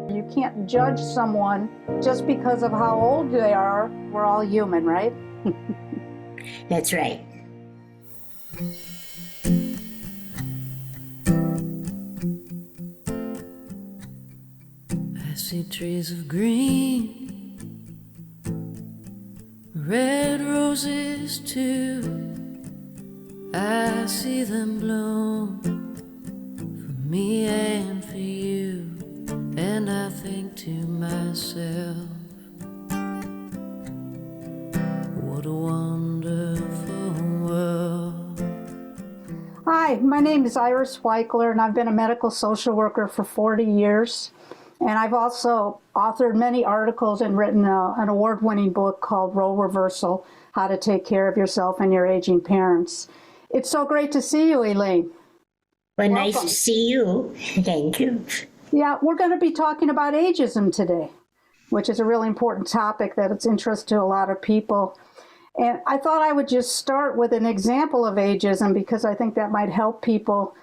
You can't judge someone just because of how old they are. We're all human, right? That's right. I see trees of green, red roses too. I see them bloom for me and for you. And I think to myself, what a wonderful world. Hi, my name is Weichler, and I've been a medical social worker for 40 years. And I've also authored many articles and written an award-winning book called Role Reversal: How to Take Care of Yourself and Your Aging Parents. It's so great to see you, Elaine. Well, Welcome. nice to see you. Thank you. Yeah, we're going to be talking about ageism today, which is a really important topic that it's interest to a lot of people. And I thought I would just start with an example of ageism because I think that might help people.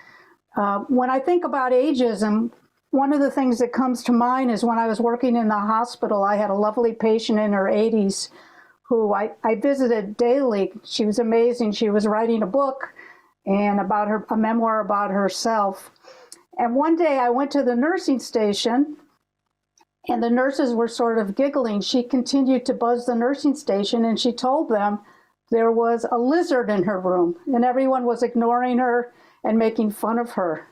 When I think about ageism, one of the things that comes to mind is when I was working in the hospital, I had a lovely patient in her 80s who I visited daily. She was amazing. She was writing a book and a memoir about herself. And one day I went to the nursing station and the nurses were sort of giggling. She continued to buzz the nursing station and she told them there was a lizard in her room and everyone was ignoring her and making fun of her.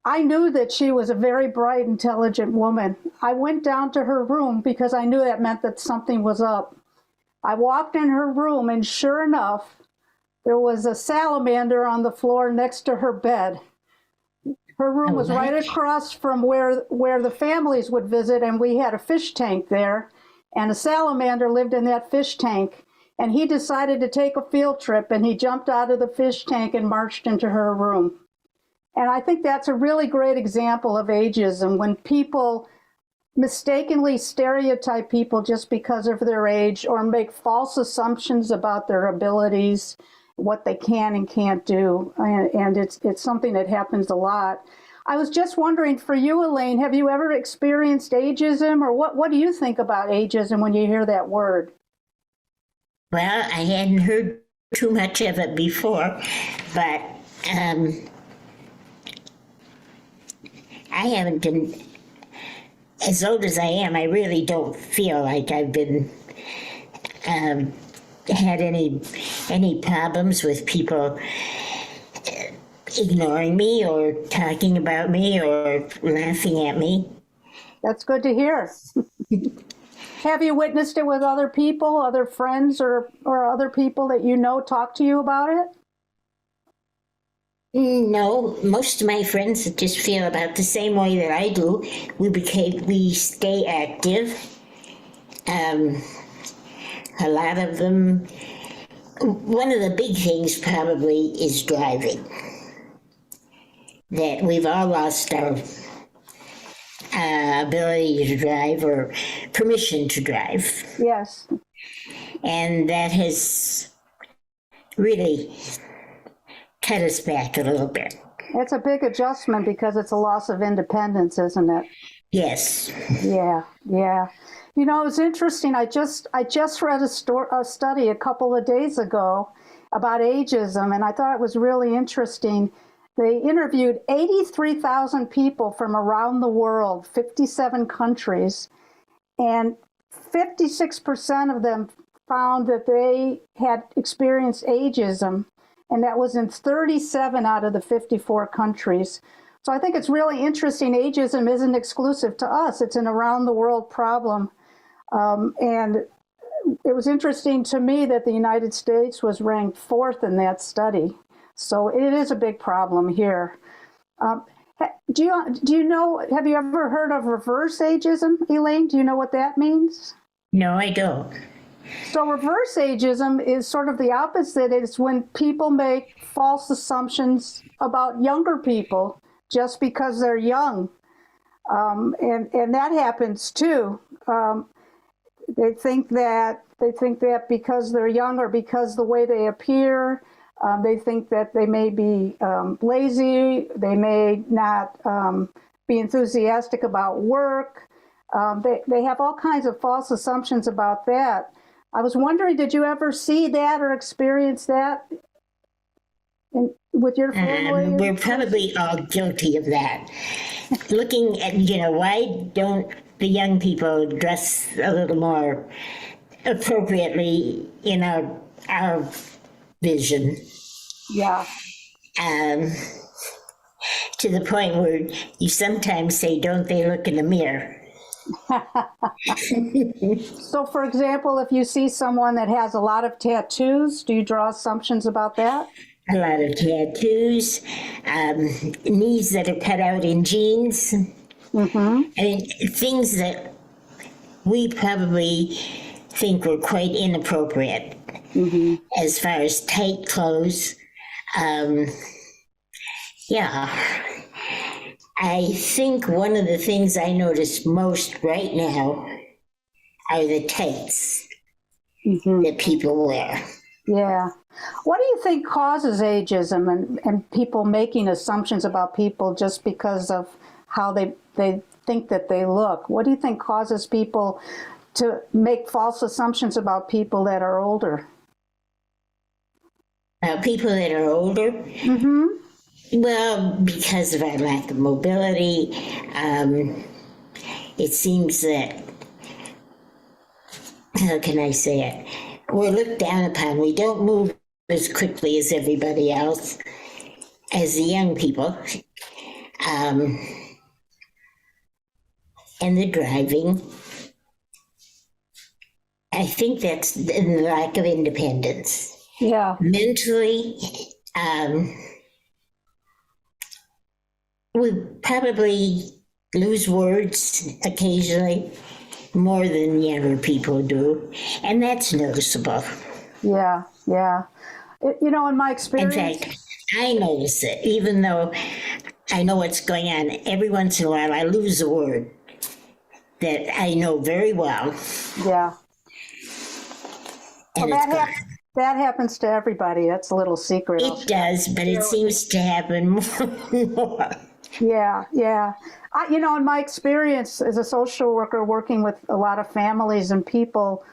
I knew that she was a very bright, intelligent woman. I went down to her room because I knew that meant that something was up. I walked in her room and sure enough, there was a salamander on the floor next to her bed. Her room was right across from where the families would visit, and we had a fish tank there, and a salamander lived in that fish tank. And he decided to take a field trip, and he jumped out of the fish tank and marched into her room. And I think that's a really great example of ageism, when people mistakenly stereotype people just because of their age or make false assumptions about their abilities, what they can and can't do. And it's something that happens a lot. I was just wondering, for you, Elaine, have you ever experienced ageism, or what do you think about ageism when you hear that word? Well, I hadn't heard too much of it before, but I haven't been, as old as I am, I really don't feel like I've been had any problems with people ignoring me or talking about me or laughing at me. That's good to hear. Have you witnessed it with other people, other friends, or other people that you know talk to you about it? No, most of my friends just feel about the same way that I do. We stay active. A lot of them, one of the big things probably is driving. That we've all lost our ability to drive or permission to drive. Yes. And that has really cut us back a little bit. It's a big adjustment because it's a loss of independence, isn't it? Yes. Yeah. You know, it's interesting. I just read a study a couple of days ago about ageism, and I thought it was really interesting. They interviewed 83,000 people from around the world, 57 countries, and 56% of them found that they had experienced ageism, and that was in 37 out of the 54 countries. So I think it's really interesting. Ageism isn't exclusive to us. It's an around-the-world problem. And it was interesting to me that the United States was ranked 4th in that study. So it is a big problem here. Do you know, have you ever heard of reverse ageism, Elaine? Do you know what that means? No, I don't. So reverse ageism is sort of the opposite. It's when people make false assumptions about younger people just because they're young. And that happens too. They think that because they're young or because the way they appear, they think that they may be lazy, they may not be enthusiastic about work. They have all kinds of false assumptions about that. I was wondering, did you ever see that or experience that with your family? We're probably all guilty of that. Looking at, why don't the young people dress a little more appropriately in our vision? Yeah. To the point where you sometimes say, don't they look in the mirror? So, for example, if you see someone that has a lot of tattoos, do you draw assumptions about that? A lot of tattoos, knees that are cut out in jeans. I mean, things that we probably think were quite inappropriate as far as tight clothes. Yeah. I think one of the things I notice most right now are the tights that people wear. Yeah. What do you think causes ageism and people making assumptions about people just because of how they think that they look? What do you think causes people to make false assumptions about people that are older? People that are older? Well, because of our lack of mobility, it seems that, how can I say it? We're looked down upon. We don't move as quickly as everybody else, as the young people. And the driving. I think that's the lack of independence. Yeah. Mentally, we probably lose words occasionally more than younger people do, and that's noticeable. Yeah. In my experience... In fact, I notice it, even though I know what's going on. Every once in a while, I lose a word that I know very well. Yeah. And Well, that happens to everybody. That's a little secret. It does, but it seems to happen more and more. Yeah. In my experience as a social worker working with a lot of families and people,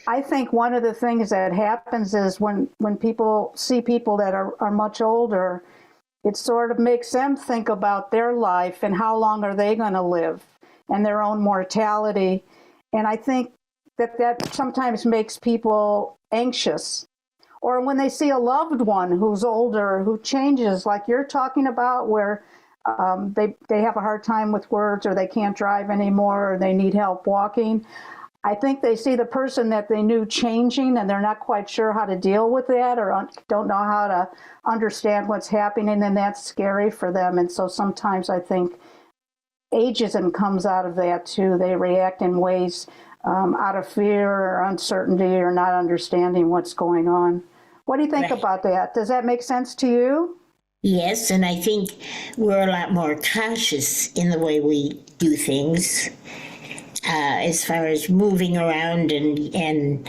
I think one of the things that happens is when people see people that are much older, it sort of makes them think about their life and how long are they going to live and their own mortality. And I think that sometimes makes people anxious. Or when they see a loved one who's older, who changes, like you're talking about, where they have a hard time with words, or they can't drive anymore, or they need help walking. I think they see the person that they knew changing, and they're not quite sure how to deal with that, or don't know how to understand what's happening, and that's scary for them. And so sometimes I think ageism comes out of that too. They react in ways out of fear or uncertainty or not understanding what's going on. What do you think about that? Does that make sense to you? Yes, and I think we're a lot more cautious in the way we do things, as far as moving around and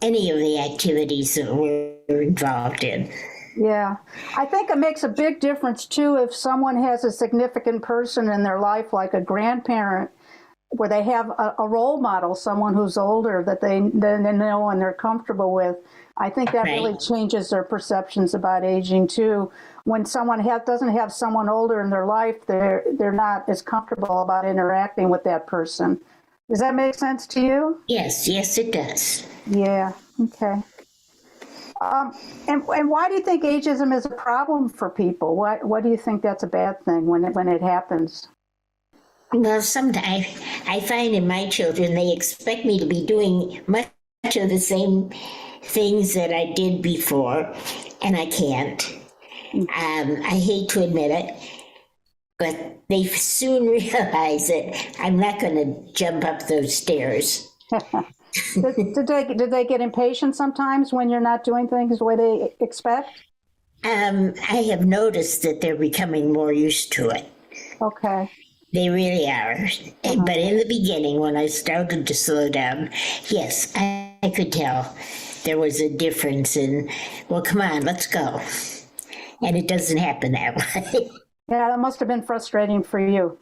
any of the activities that we're involved in. Yeah, I think it makes a big difference too if someone has a significant person in their life, like a grandparent, where they have a role model, someone who's older that they know and they're comfortable with. I think that really changes their perceptions about aging too. When someone doesn't have someone older in their life, they're not as comfortable about interacting with that person. Does that make sense to you? Yes, it does. Yeah. Okay. And why do you think ageism is a problem for people? What do you think that's a bad thing when it happens? Well, sometimes I find in my children, they expect me to be doing much of the same things that I did before, and I can't. I hate to admit it, but they soon realize that I'm not going to jump up those stairs. Did they get impatient sometimes when you're not doing things the way they expect? I have noticed that they're becoming more used to it. Okay. They really are. But in the beginning, when I started to slow down, yes, I could tell there was a difference in, well, come on, let's go. And it doesn't happen that way. Yeah, that must have been frustrating for you.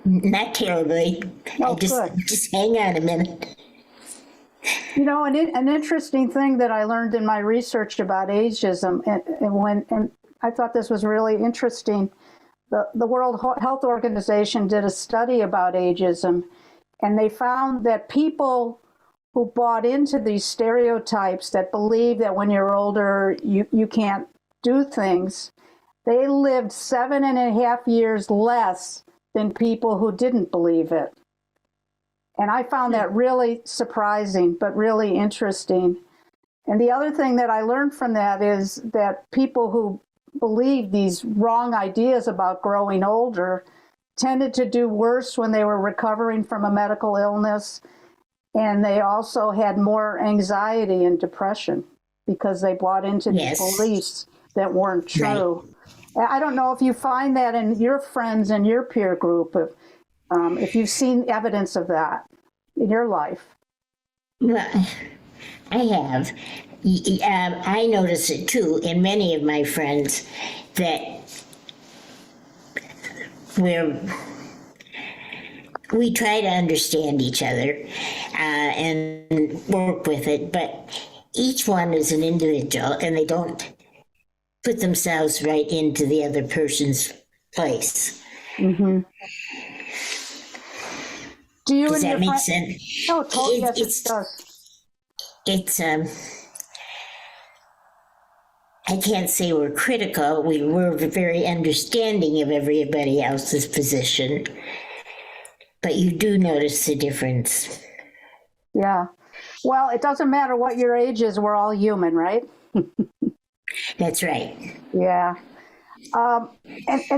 Not terribly. Oh, I just good. just hang on a minute. You know, an interesting thing that I learned in my research about ageism, and I thought this was really interesting. The World Health Organization did a study about ageism, and they found that people who bought into these stereotypes that believe that when you're older, you can't do things, they lived 7.5 years less than people who didn't believe it. And I found that really surprising, but really interesting. And the other thing that I learned from that is that people who believed these wrong ideas about growing older tended to do worse when they were recovering from a medical illness. And they also had more anxiety and depression because they bought into these beliefs that weren't true. Right. I don't know if you find that in your friends and your peer group, if you've seen evidence of that in your life. Well, I have. I notice it too in many of my friends that we try to understand each other and work with it, but each one is an individual and they don't put themselves right into the other person's place. Mm-hmm. Do you Does that make sense? Oh, totally. Yes, it does. It's I can't say we're critical. We're very understanding of everybody else's position, but you do notice the difference. Yeah. Well, it doesn't matter what your age is. We're all human, right? That's right. Yeah. And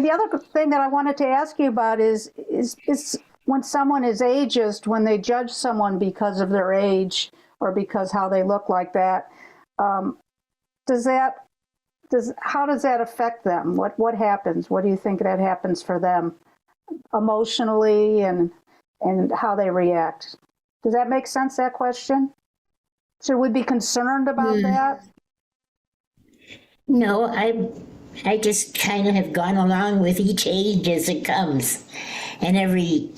the other thing that I wanted to ask you about is when someone is ageist, when they judge someone because of their age or because how they look like that, how does that affect them? What happens? What do you think that happens for them emotionally and how they react? Does that make sense, that question? Should we be concerned about that? No, I just kind of have gone along with each age as it comes, and every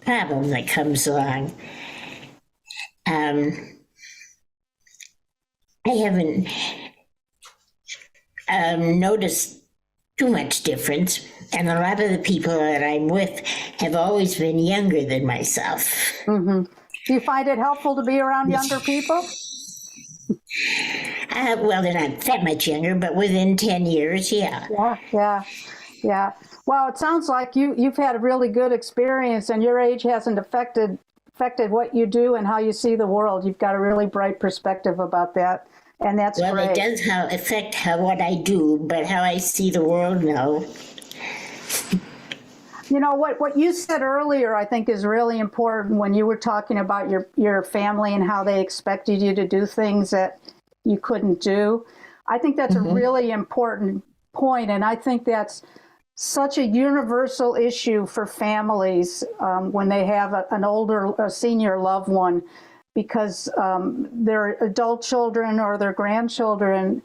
problem that comes along. I haven't noticed too much difference, and a lot of the people that I'm with have always been younger than myself. Mm-hmm. Do you find it helpful to be around younger people? Well, they're not that much younger, but within 10 years, yeah. Yeah. Well, it sounds like you've had a really good experience, and your age hasn't affected what you do and how you see the world. You've got a really bright perspective about that, and that's great. Well, it does affect what I do, but how I see the world, no. You know, what you said earlier, I think, is really important when you were talking about your family and how they expected you to do things that you couldn't do. I think that's a really important point, and I think that's such a universal issue for families when they have a senior loved one, because their adult children or their grandchildren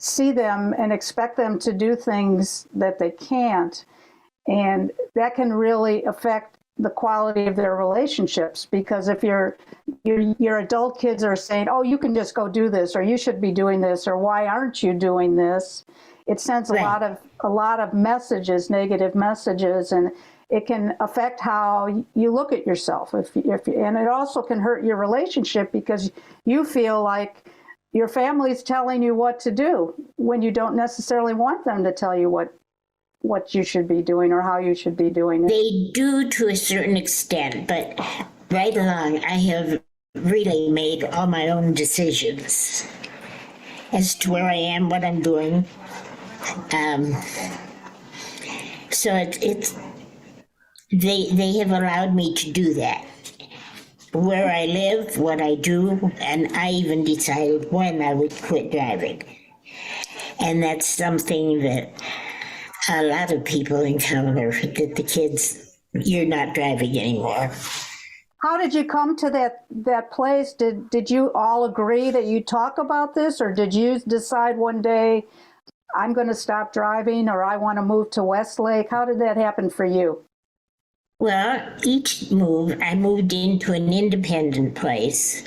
see them and expect them to do things that they can't. And that can really affect the quality of their relationships, because if your adult kids are saying, oh, you can just go do this, or you should be doing this, or why aren't you doing this? It sends a lot of messages, negative messages, and it can affect how you look at yourself. And it also can hurt your relationship because you feel like your family's telling you what to do when you don't necessarily want them to tell you what you should be doing or how you should be doing it. They do to a certain extent, but right along, I have really made all my own decisions as to where I am, what I'm doing. So they have allowed me to do that. Where I live, what I do, and I even decided when I would quit driving. And that's something that a lot of people encounter, that the kids, you're not driving anymore. How did you come to that place? Did you all agree that you talk about this, or did you decide one day, I'm going to stop driving, or I want to move to Westlake? How did that happen for you? Well, each move, I moved into an independent place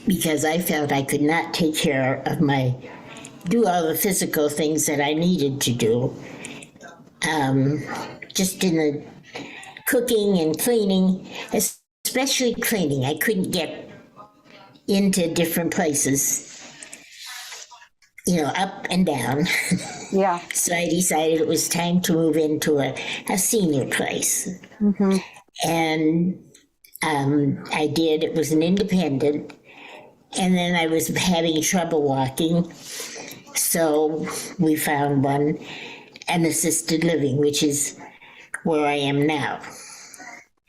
because I felt I could not take care of do all the physical things that I needed to do. Just in the cooking and cleaning, especially cleaning, I couldn't get into different places, up and down. Yeah. So I decided it was time to move into a senior place. Mm-hmm. And I did. It was an independent. And then I was having trouble walking. So we found an assisted living, which is where I am now.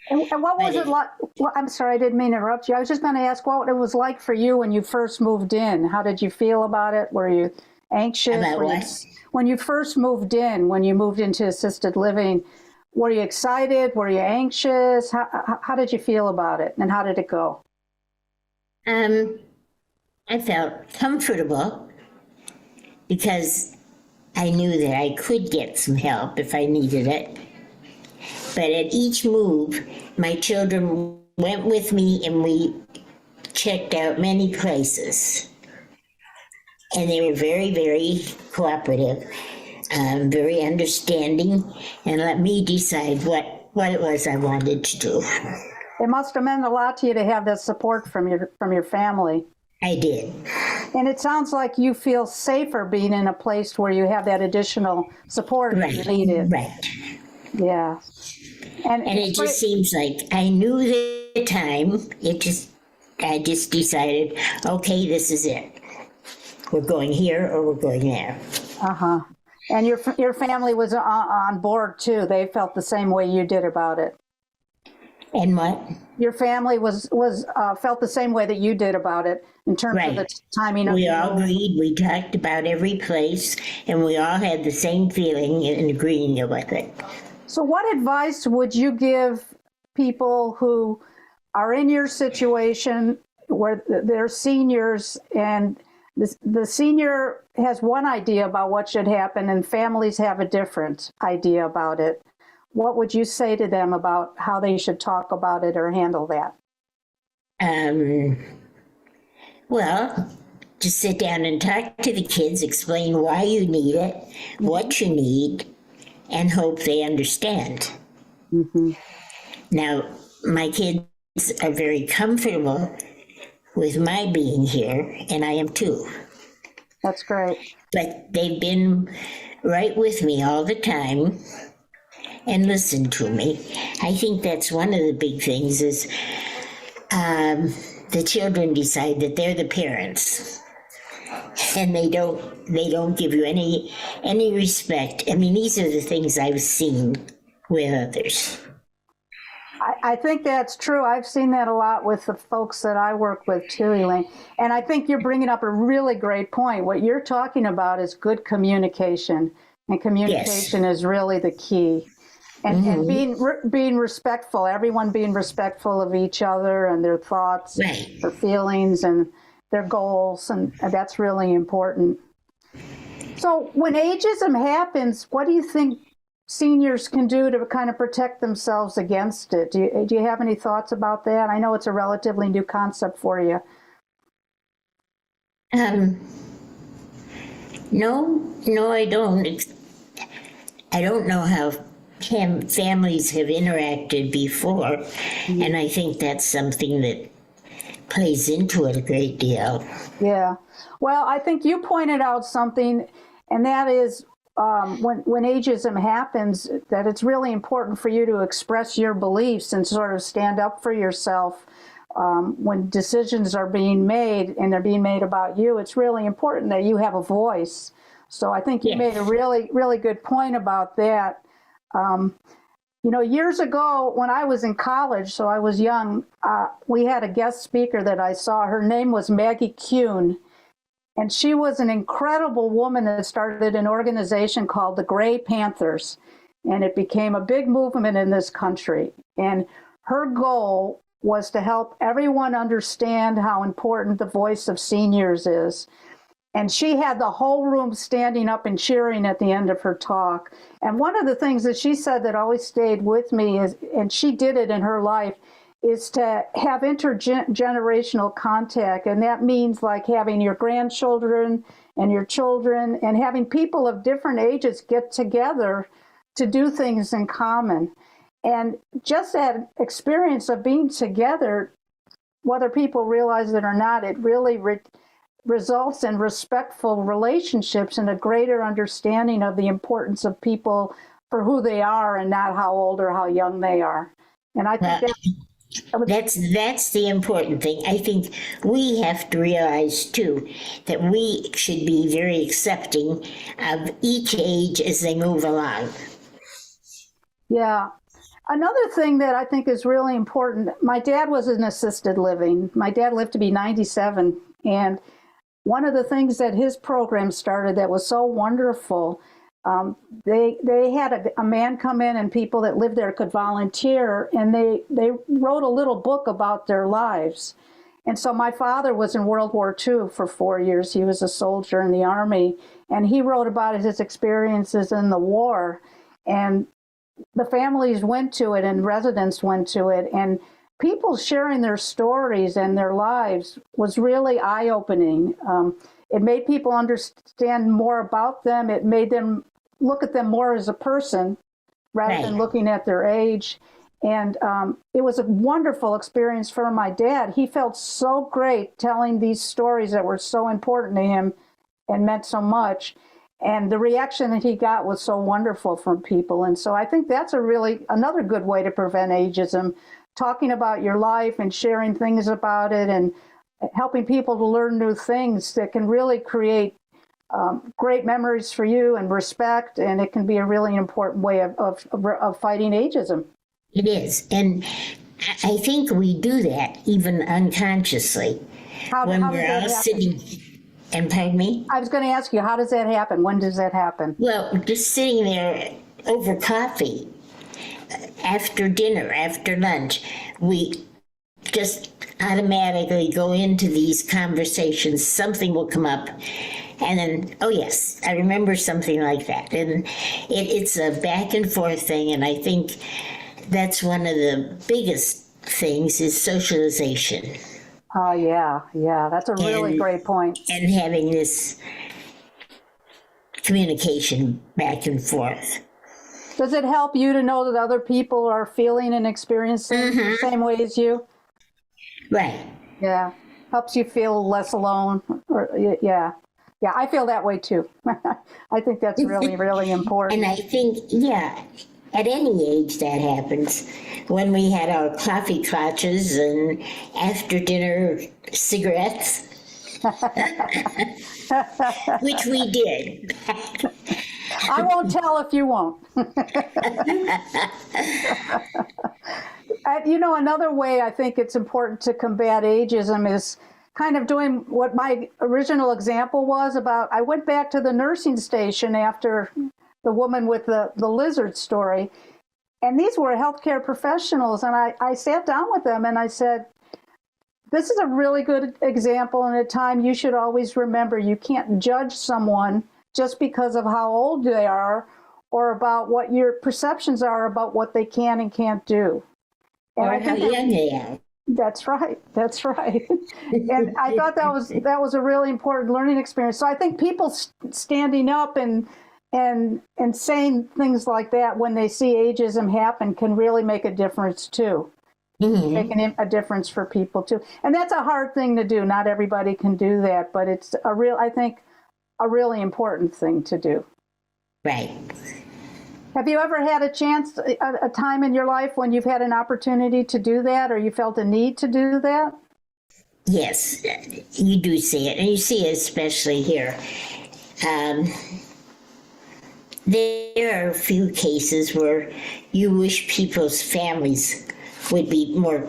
And what was it like? Well, I'm sorry, I didn't mean to interrupt you. I was just going to ask what it was like for you when you first moved in. How did you feel about it? Were you anxious? About what? When you first moved in, when you moved into assisted living, were you excited? Were you anxious? How did you feel about it, and how did it go? I felt comfortable because I knew that I could get some help if I needed it. But at each move, my children went with me and we checked out many places. And they were very, very cooperative, very understanding, and let me decide what it was I wanted to do. It must have meant a lot to you to have that support from your family. I did. And it sounds like you feel safer being in a place where you have that additional support Right. you needed. Right. Yeah. And it just seems like I knew the time. I just decided, okay, this is it. We're going here or we're going there. Uh-huh. And your family was on board too. They felt the same way you did about it. And what? Your family was felt the same way that you did about it in terms of the timing of We all agreed. We talked about every place, and we all had the same feeling and agreeing with it. So what advice would you give people who are in your situation where they're seniors and the senior has one idea about what should happen and families have a different idea about it? What would you say to them about how they should talk about it or handle that? Well, just sit down and talk to the kids, explain why you need it, what you need, and hope they understand. Mm-hmm. Now, my kids are very comfortable with my being here, and I am too. That's great. But they've been right with me all the time and listened to me. I think that's one of the big things is the children decide that they're the parents, and they don't give you any respect. I mean, these are the things I've seen with others. I think that's true. I've seen that a lot with the folks that I work with too, Elaine. And I think you're bringing up a really great point. What you're talking about is good communication, and communication is really the key. And, and being respectful, everyone being respectful of each other and their thoughts, their feelings, and their goals, and that's really important. So when ageism happens, what do you think seniors can do to kind of protect themselves against it? Do you have any thoughts about that? I know it's a relatively new concept for you. No, I don't. I don't know how families have interacted before, and I think that's something that plays into it a great deal. Yeah. Well, I think you pointed out something, and that is when ageism happens, that it's really important for you to express your beliefs and sort of stand up for yourself. When decisions are being made and they're being made about you, it's really important that you have a voice. So I think you made a really, really good point about that. Years ago when I was in college, so I was young, we had a guest speaker that I saw. Her name was Maggie Kuhn. And she was an incredible woman that started an organization called the Gray Panthers. And it became a big movement in this country. And her goal was to help everyone understand how important the voice of seniors is. And she had the whole room standing up and cheering at the end of her talk. And one of the things that she said that always stayed with me is, and she did it in her life, is to have intergenerational contact. And that means like having your grandchildren and your children and having people of different ages get together to do things in common. And just that experience of being together, whether people realize it or not, it really results in respectful relationships and a greater understanding of the importance of people for who they are and not how old or how young they are. And I think that's the important thing. I think we have to realize too that we should be very accepting of each age as they move along. Yeah. Another thing that I think is really important, my dad was in assisted living. My dad lived to be 97. And one of the things that his program started that was so wonderful, they had a man come in and people that lived there could volunteer, and they wrote a little book about their lives. And so my father was in World War II for 4 years. He was a soldier in the Army, and he wrote about his experiences in the war. And the families went to it and residents went to it, and people sharing their stories and their lives was really eye-opening. It made people understand more about them. It made them look at them more as a person rather than looking at their age. And it was a wonderful experience for my dad. He felt so great telling these stories that were so important to him and meant so much. And the reaction that he got was so wonderful from people. And so I think that's another good way to prevent ageism, talking about your life and sharing things about it and helping people to learn new things that can really create great memories for you and respect. And it can be a really important way of fighting ageism. It is. And I think we do that even unconsciously. When we're all sitting. And pardon me? I was going to ask you, how does that happen? When does that happen? Well, just sitting there over coffee, after dinner, after lunch, we just automatically go into these conversations. Something will come up, and then, oh yes, I remember something like that. And it's a back and forth thing, and I think that's one of the biggest things is socialization. Oh, yeah. That's a really great point. And having this communication back and forth. Does it help you to know that other people are feeling and experiencing the same way as you? Right. Yeah. Helps you feel less alone. Yeah, I feel that way too. I think that's really, really important. And I think, at any age that happens. When we had our coffee clutches and after dinner cigarettes, which we did. I won't tell if you won't. Another way I think it's important to combat ageism is kind of doing what my original example was about. I went back to the nursing station after the woman with the lizard story. And these were healthcare professionals. And I sat down with them and I said, this is a really good example. And a time you should always remember you can't judge someone just because of how old they are or about what your perceptions are about what they can and can't do. And or how young they are. That's right. And I thought that was a really important learning experience. So I think people standing up and saying things like that when they see ageism happen can really make a difference too. Making a difference for people too. And that's a hard thing to do. Not everybody can do that, but it's I think a really important thing to do. Right. Have you ever had a chance, a time in your life when you've had an opportunity to do that or you felt a need to do that? Yes, you do see it. And you see it especially here. There are a few cases where you wish people's families would be more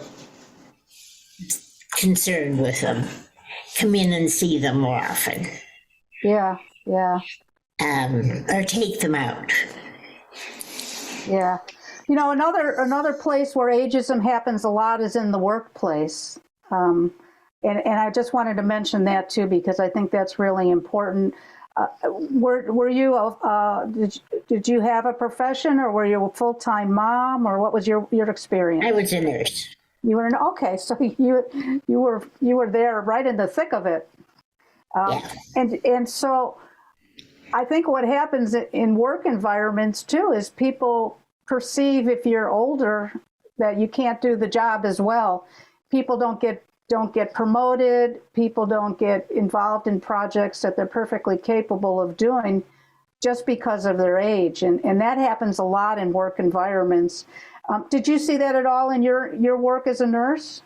concerned with them, come in and see them more often. Yeah. Or take them out. Yeah. Another place where ageism happens a lot is in the workplace. And I just wanted to mention that too, because I think that's really important. Were you did you have a profession, or were you a full-time mom, or what was your experience? I was a nurse. You were okay, so you were there right in the thick of it. Yeah. And so I think what happens in work environments too is people perceive, if you're older, that you can't do the job as well. People don't get promoted. People don't get involved in projects that they're perfectly capable of doing just because of their age. And that happens a lot in work environments. Did you see that at all in your work as a nurse?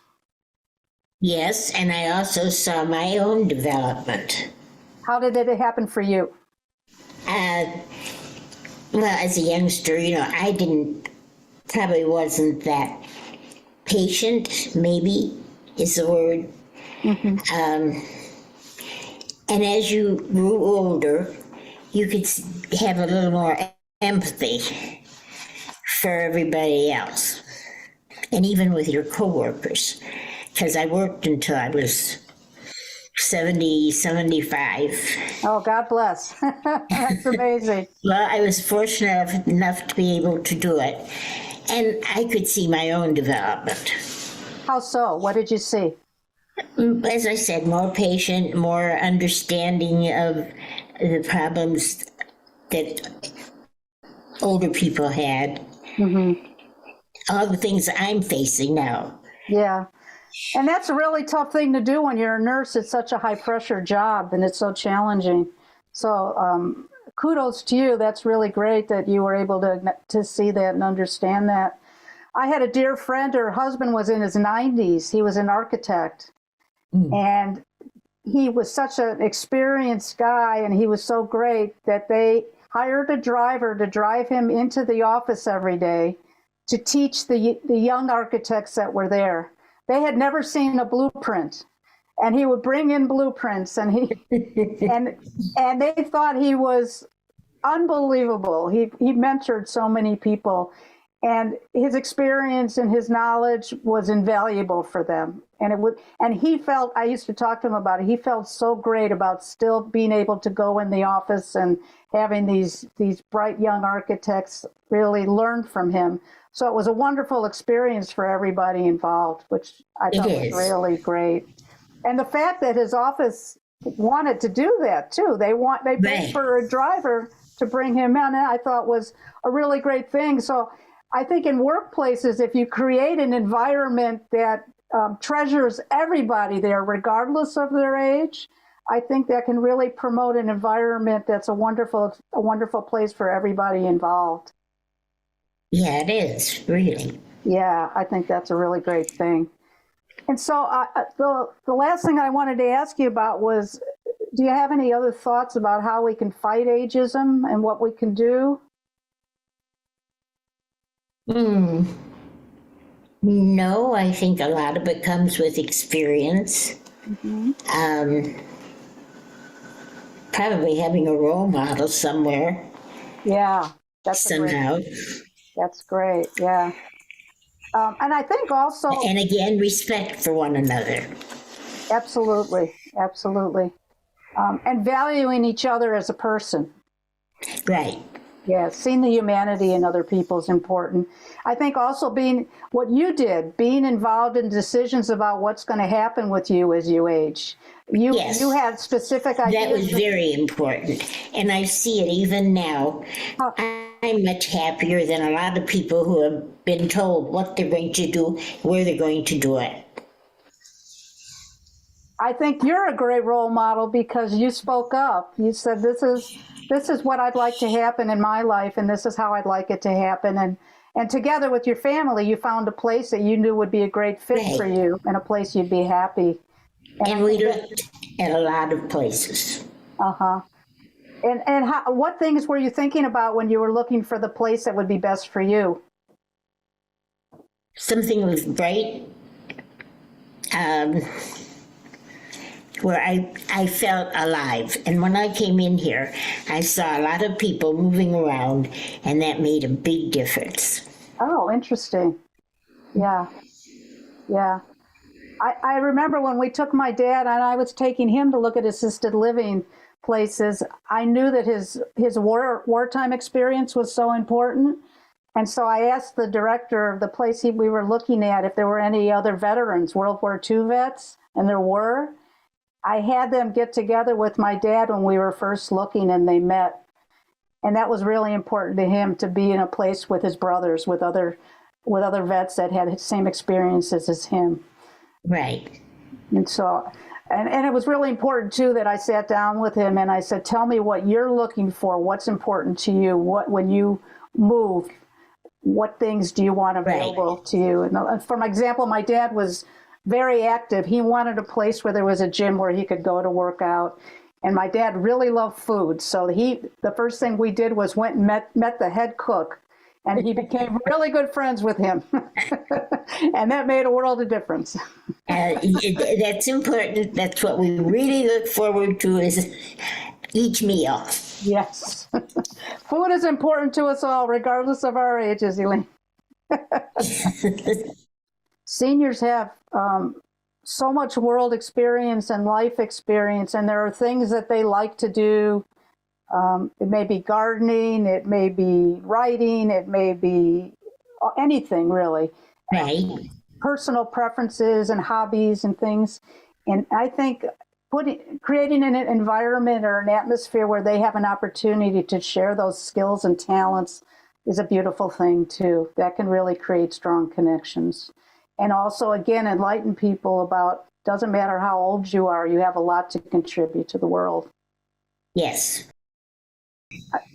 Yes, and I also saw my own development. How did it happen for you? Well, as a youngster, I probably wasn't that patient, maybe is the word. Mm-hmm. And as you grew older, you could have a little more empathy for everybody else, and even with your coworkers, because I worked until I was 70, 75. Oh, God bless. That's amazing. Well, I was fortunate enough to be able to do it, and I could see my own development. How so? What did you see? As I said, more patient, more understanding of the problems that older people had. Mm-hmm. All the things I'm facing now. Yeah. And that's a really tough thing to do when you're a nurse. It's such a high pressure job and it's so challenging. So kudos to you. That's really great that you were able to see that and understand that. I had a dear friend, her husband was in his 90s. He was an architect. And he was such an experienced guy, and he was so great that they hired a driver to drive him into the office every day to teach the young architects that were there. They had never seen a blueprint, and he would bring in blueprints, and and they thought he was unbelievable. He mentored so many people, and his experience and his knowledge was invaluable for them. And he felt, I used to talk to him about it, he felt so great about still being able to go in the office and having these bright young architects really learn from him. So it was a wonderful experience for everybody involved, which I thought was really great. And the fact that his office wanted to do that too, they paid for a driver to bring him in, I thought was a really great thing. So I think in workplaces, if you create an environment that treasures everybody there, regardless of their age, I think that can really promote an environment that's a wonderful place for everybody involved. Yeah, it is, really. Yeah, I think that's a really great thing. And so the last thing I wanted to ask you about was, do you have any other thoughts about how we can fight ageism and what we can do? No, I think a lot of it comes with experience. Mm-hmm. Probably having a role model somewhere. Yeah, somehow. That's great. Yeah, and I think also, and again, respect for one another. Absolutely, and valuing each other as a person. Right. Yeah, seeing the humanity in other people is important. I think also being involved in decisions about what's going to happen with you as you age. You had specific ideas. That was very important. And I see it even now. I'm much happier than a lot of people who have been told what they're going to do, where they're going to do it. I think you're a great role model because you spoke up. You said, this is what I'd like to happen in my life, and this is how I'd like it to happen. And together with your family, you found a place that you knew would be a great fit for you and a place you'd be happy. And we looked at a lot of places. Uh-huh. And what things were you thinking about when you were looking for the place that would be best for you? Something was bright, where I felt alive. And when I came in here, I saw a lot of people moving around, and that made a big difference. Oh, interesting. Yeah. I remember when we took my dad and I was taking him to look at assisted living places, I knew that his wartime experience was so important. And so I asked the director of the place we were looking at if there were any other veterans, World War II vets, and there were. I had them get together with my dad when we were first looking, and they met. And that was really important to him, to be in a place with his brothers, with other vets that had the same experiences as him. Right. And so, and it was really important too that I sat down with him and I said, tell me what you're looking for, what's important to you, when you move, what things do you want available to you? And for example, my dad was very active. He wanted a place where there was a gym where he could go to work out. And my dad really loved food. So the first thing we did was went and met the head cook. And he became really good friends with him. And that made a world of difference. That's important. That's what we really look forward to, is each meal. Yes. Food is important to us all, regardless of our ages, Elaine. Seniors have so much world experience and life experience, and there are things that they like to do. It may be gardening, it may be writing, it may be anything really. Right. Personal preferences and hobbies and things. And I think creating an environment or an atmosphere where they have an opportunity to share those skills and talents is a beautiful thing too. That can really create strong connections. And also, again, enlighten people about, doesn't matter how old you are, you have a lot to contribute to the world. Yes.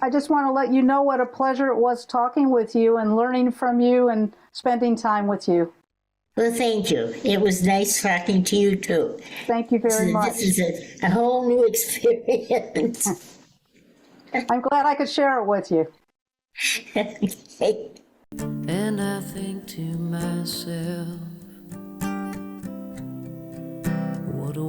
I just want to let you know what a pleasure it was talking with you and learning from you and spending time with you. Well, thank you. It was nice talking to you, too. Thank you very much. This is a whole new experience. I'm glad I could share it with you. Okay. And I think to myself, what a